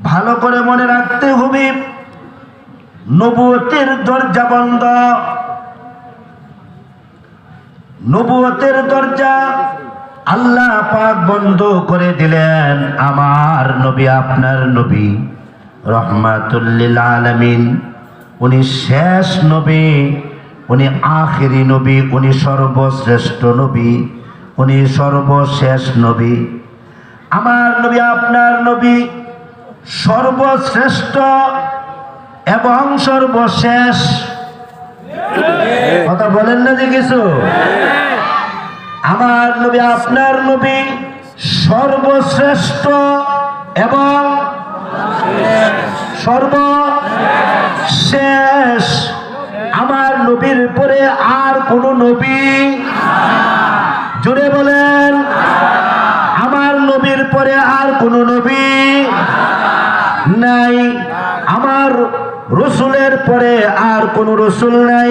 ভালো করে মনে রাখতে হবে, নবুয়তের দরজা বন্ধ। নবুয়তের দরজা আল্লাহ পাক বন্ধ করে দিলেন। আমার নবী, আপনার নবী রহমাতুল লিল আলামিন, উনি শেষ নবী, উনি আখিরি নবী, উনি সর্বশ্রেষ্ঠ নবী, উনি সর্বশেষ নবী। আমার নবী, আপনার নবী সর্বশ্রেষ্ঠ এবং সর্বশেষ। কথা বলেন না যে কিছু? আমার নবী, আপনার নবী সর্বশ্রেষ্ঠ এবং সর্বশেষ। আমার নবীর পরে আর কোন নবী, জুড়ে বলেন, আমার নবীর পরে আর কোন নবী নাই। আমার রসুলের পরে আর কোন রসুল নাই।